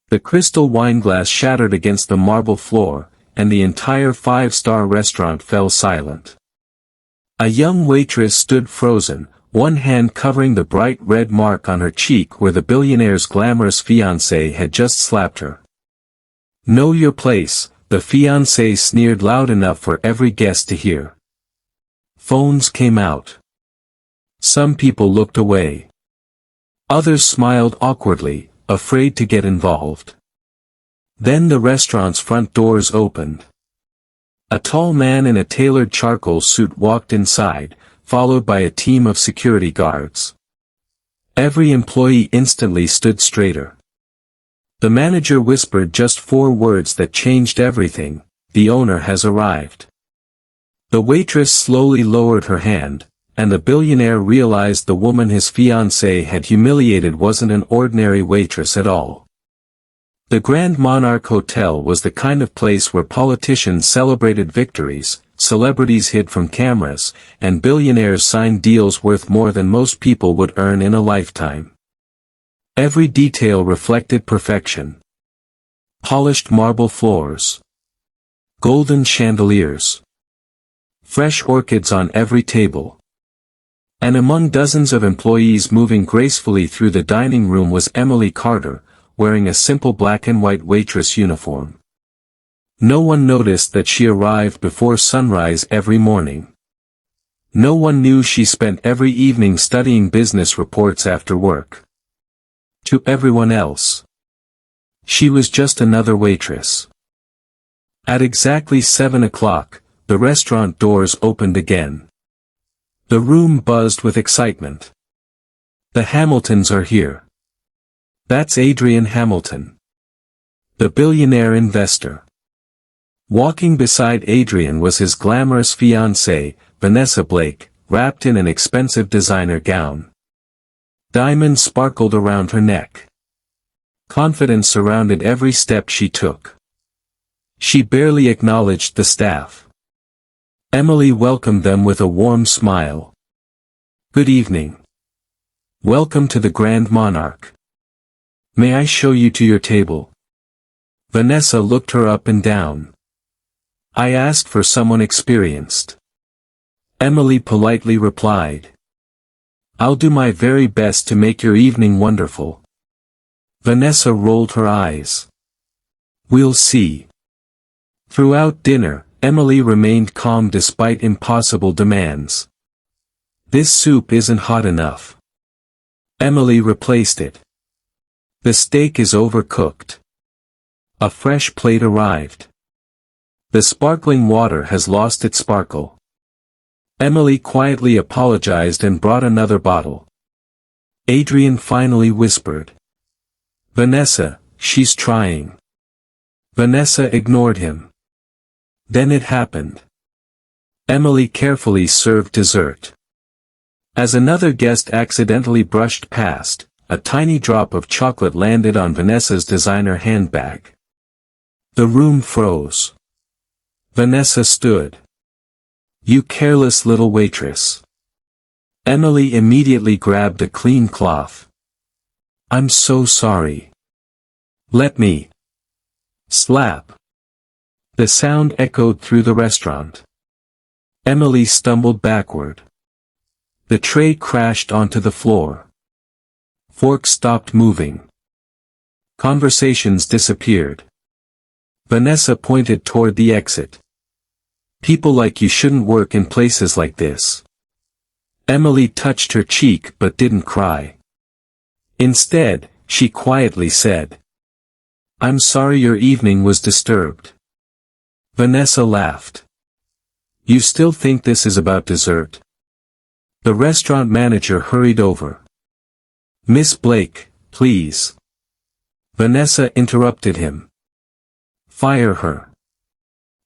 The crystal wineglass shattered against the marble floor, and the entire five-star restaurant fell silent. A young waitress stood frozen, one hand covering the bright red mark on her cheek where the billionaire's glamorous fiancé had just slapped her. "Know your place," the fiancé sneered loud enough for every guest to hear. Phones came out. Some people looked away. Others smiled awkwardly, afraid to get involved. Then the restaurant's front doors opened. A tall man in a tailored charcoal suit walked inside, followed by a team of security guards. Every employee instantly stood straighter. The manager whispered just 4 words that changed everything: "The owner has arrived." The waitress slowly lowered her hand, and the billionaire realized the woman his fiancé had humiliated wasn't an ordinary waitress at all. The Grand Monarch Hotel was the kind of place where politicians celebrated victories, celebrities hid from cameras, and billionaires signed deals worth more than most people would earn in a lifetime. Every detail reflected perfection. Polished marble floors. Golden chandeliers. Fresh orchids on every table. And among dozens of employees moving gracefully through the dining room was Emily Carter, wearing a simple black and white waitress uniform. No one noticed that she arrived before sunrise every morning. No one knew she spent every evening studying business reports after work. To everyone else, she was just another waitress. At exactly 7 o'clock, the restaurant doors opened again. The room buzzed with excitement. "The Hamiltons are here." That's Adrian Hamilton, the billionaire investor. Walking beside Adrian was his glamorous fiancée, Vanessa Blake, wrapped in an expensive designer gown. Diamonds sparkled around her neck. Confidence surrounded every step she took. She barely acknowledged the staff. Emily welcomed them with a warm smile. "Good evening. Welcome to the Grand Monarch. May I show you to your table?" Vanessa looked her up and down. "I asked for someone experienced." Emily politely replied. "I'll do my very best to make your evening wonderful." Vanessa rolled her eyes. "We'll see." Throughout dinner, Emily remained calm despite impossible demands. "This soup isn't hot enough." Emily replaced it. "The steak is overcooked." A fresh plate arrived. "The sparkling water has lost its sparkle." Emily quietly apologized and brought another bottle. Adrian finally whispered, "Vanessa, she's trying." Vanessa ignored him. Then it happened. Emily carefully served dessert. As another guest accidentally brushed past, a tiny drop of chocolate landed on Vanessa's designer handbag. The room froze. Vanessa stood. "You careless little waitress." Emily immediately grabbed a clean cloth. "I'm so sorry. Let me." Slap. The sound echoed through the restaurant. Emily stumbled backward. The tray crashed onto the floor. Forks stopped moving. Conversations disappeared. Vanessa pointed toward the exit. "People like you shouldn't work in places like this." Emily touched her cheek but didn't cry. Instead, she quietly said, "I'm sorry your evening was disturbed." Vanessa laughed. "You still think this is about dessert?" The restaurant manager hurried over. "Miss Blake, please." Vanessa interrupted him. "Fire her."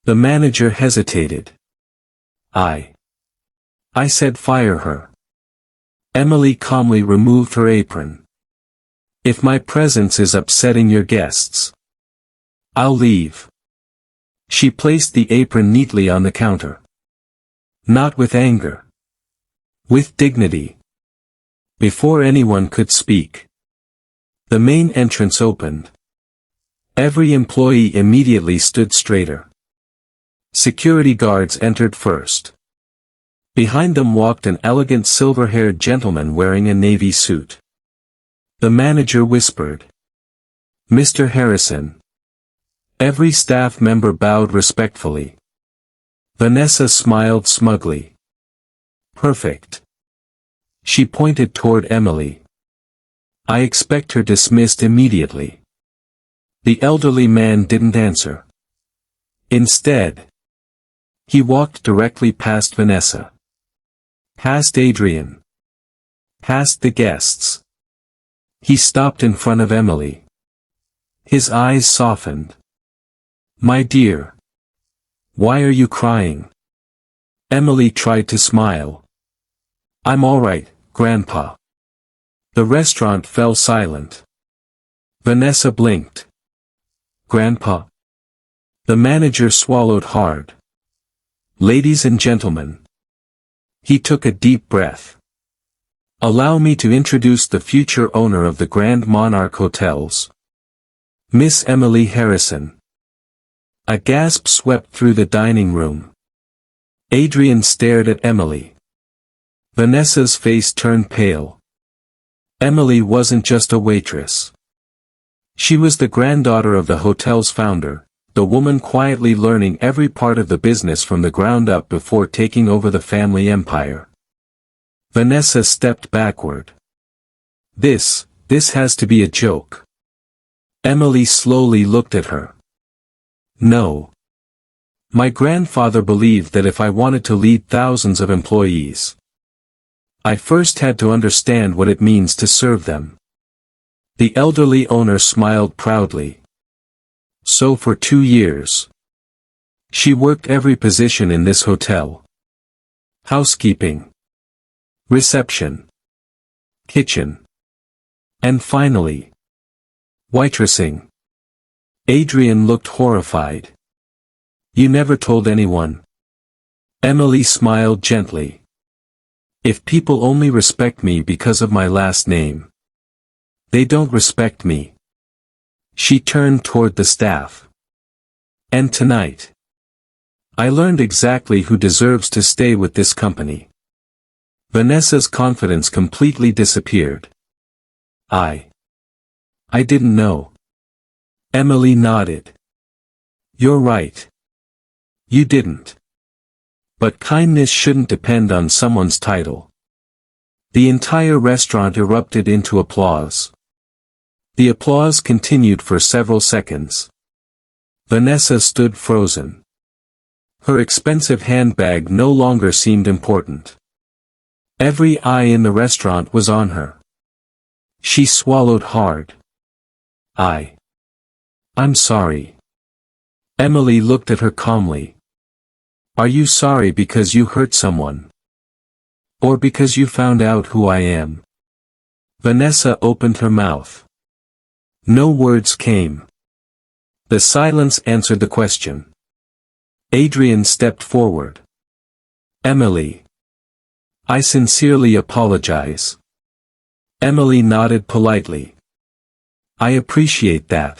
The manager hesitated. I said fire her." Emily calmly removed her apron. "If my presence is upsetting your guests, I'll leave." She placed the apron neatly on the counter. Not with anger. With dignity. Before anyone could speak, the main entrance opened. Every employee immediately stood straighter. Security guards entered first. Behind them walked an elegant silver-haired gentleman wearing a navy suit. The manager whispered, "Mr. Harrison." Every staff member bowed respectfully. Vanessa smiled smugly. "Perfect." She pointed toward Emily. "I expect her dismissed immediately." The elderly man didn't answer. Instead, he walked directly past Vanessa. Past Adrian. Past the guests. He stopped in front of Emily. His eyes softened. "My dear. Why are you crying?" Emily tried to smile. "I'm all right, Grandpa." The restaurant fell silent. Vanessa blinked. "Grandpa?" The manager swallowed hard. "Ladies and gentlemen." He took a deep breath. "Allow me to introduce the future owner of the Grand Monarch Hotels. Miss Emily Harrison." A gasp swept through the dining room. Adrian stared at Emily. Vanessa's face turned pale. Emily wasn't just a waitress. She was the granddaughter of the hotel's founder, the woman quietly learning every part of the business from the ground up before taking over the family empire. Vanessa stepped backward. This has to be a joke." Emily slowly looked at her. "No. My grandfather believed that if I wanted to lead thousands of employees, I first had to understand what it means to serve them." The elderly owner smiled proudly. "So for 2 years, she worked every position in this hotel. Housekeeping, reception, kitchen, and finally, waitressing." Adrian looked horrified. "You never told anyone?" Emily smiled gently. "If people only respect me because of my last name, they don't respect me." She turned toward the staff. "And tonight, I learned exactly who deserves to stay with this company." Vanessa's confidence completely disappeared. I didn't know." Emily nodded. "You're right. You didn't. But kindness shouldn't depend on someone's title." The entire restaurant erupted into applause. The applause continued for several seconds. Vanessa stood frozen. Her expensive handbag no longer seemed important. Every eye in the restaurant was on her. She swallowed hard. I'm sorry." Emily looked at her calmly. "Are you sorry because you hurt someone? Or because you found out who I am?" Vanessa opened her mouth. No words came. The silence answered the question. Adrian stepped forward. "Emily. I sincerely apologize." Emily nodded politely. "I appreciate that."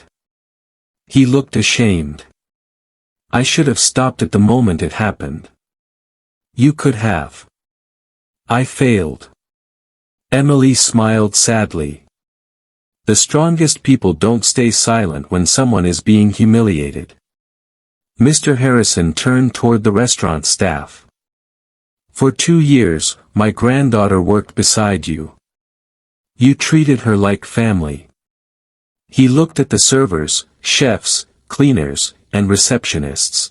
He looked ashamed. "I should have stopped at the moment it happened." "You could have." "I failed." Emily smiled sadly. The strongest people don't stay silent when someone is being humiliated. Mr. Harrison turned toward the restaurant staff. "For 2 years, my granddaughter worked beside you. You treated her like family." He looked at the servers, chefs, cleaners, and receptionists.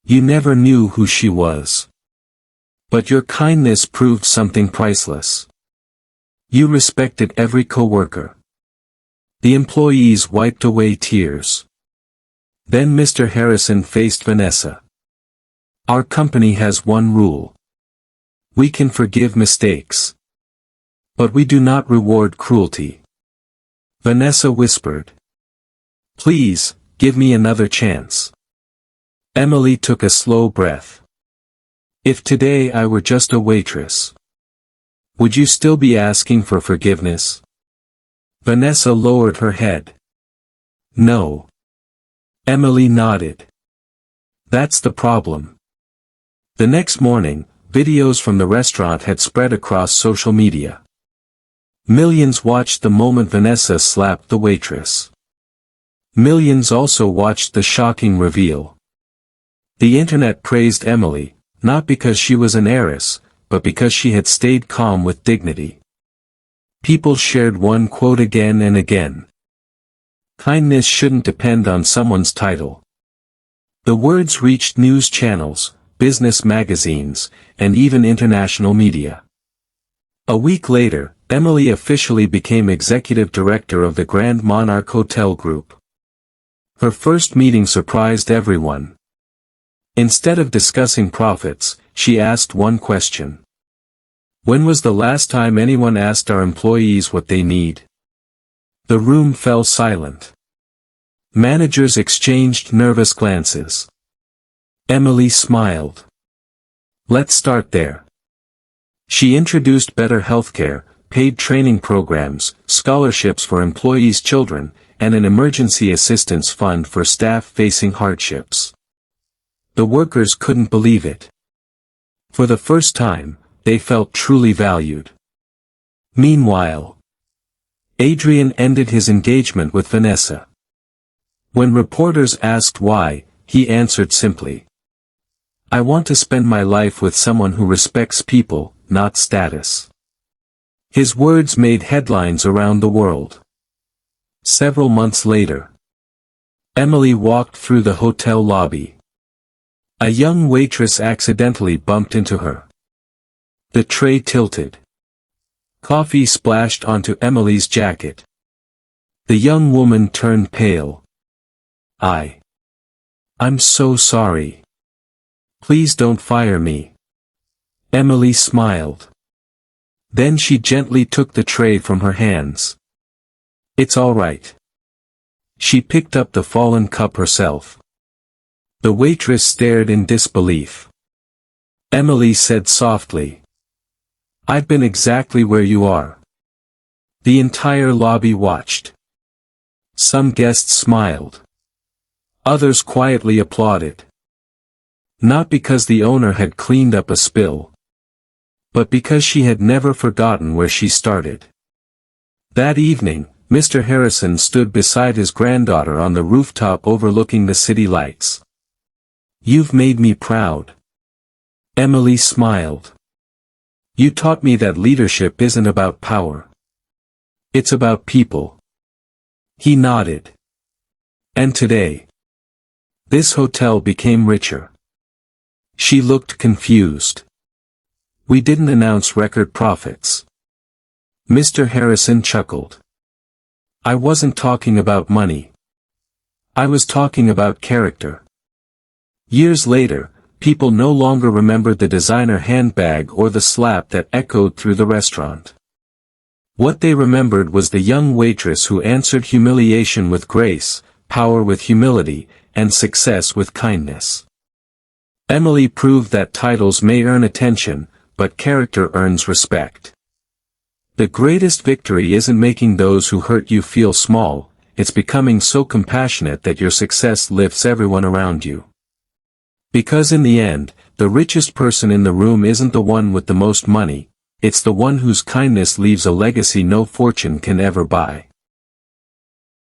"You never knew who she was. But your kindness proved something priceless. You respected every coworker." The employees wiped away tears. Then Mr. Harrison faced Vanessa. "Our company has one rule. We can forgive mistakes. But we do not reward cruelty." Vanessa whispered. "Please, give me another chance." Emily took a slow breath. "If today I were just a waitress, would you still be asking for forgiveness?" Vanessa lowered her head. No. Emily nodded. That's the problem. The next morning, videos from the restaurant had spread across social media. Millions watched the moment Vanessa slapped the waitress. Millions also watched the shocking reveal. The internet praised Emily, not because she was an heiress, but because she had stayed calm with dignity. People shared one quote again and again. Kindness shouldn't depend on someone's title. The words reached news channels, business magazines, and even international media. A week later, Emily officially became executive director of the Grand Monarch Hotel Group. Her first meeting surprised everyone. Instead of discussing profits, she asked one question. When was the last time anyone asked our employees what they need? The room fell silent. Managers exchanged nervous glances. Emily smiled. Let's start there. She introduced better healthcare, paid training programs, scholarships for employees' children, and an emergency assistance fund for staff facing hardships. The workers couldn't believe it. For the first time, they felt truly valued. Meanwhile, Adrian ended his engagement with Vanessa. When reporters asked why, he answered simply. I want to spend my life with someone who respects people, not status. His words made headlines around the world. Several months later, Emily walked through the hotel lobby. A young waitress accidentally bumped into her. The tray tilted. Coffee splashed onto Emily's jacket. The young woman turned pale. I'm so sorry. Please don't fire me. Emily smiled. Then she gently took the tray from her hands. It's all right. She picked up the fallen cup herself. The waitress stared in disbelief. Emily said softly. I've been exactly where you are. The entire lobby watched. Some guests smiled. Others quietly applauded. Not because the owner had cleaned up a spill, but because she had never forgotten where she started. That evening, Mr. Harrison stood beside his granddaughter on the rooftop overlooking the city lights. You've made me proud. Emily smiled. You taught me that leadership isn't about power. It's about people. He nodded. And today, this hotel became richer. She looked confused. We didn't announce record profits. Mr. Harrison chuckled. I wasn't talking about money. I was talking about character. Years later, people no longer remembered the designer handbag or the slap that echoed through the restaurant. What they remembered was the young waitress who answered humiliation with grace, power with humility, and success with kindness. Emily proved that titles may earn attention, but character earns respect. The greatest victory isn't making those who hurt you feel small, it's becoming so compassionate that your success lifts everyone around you. Because in the end, the richest person in the room isn't the one with the most money, it's the one whose kindness leaves a legacy no fortune can ever buy.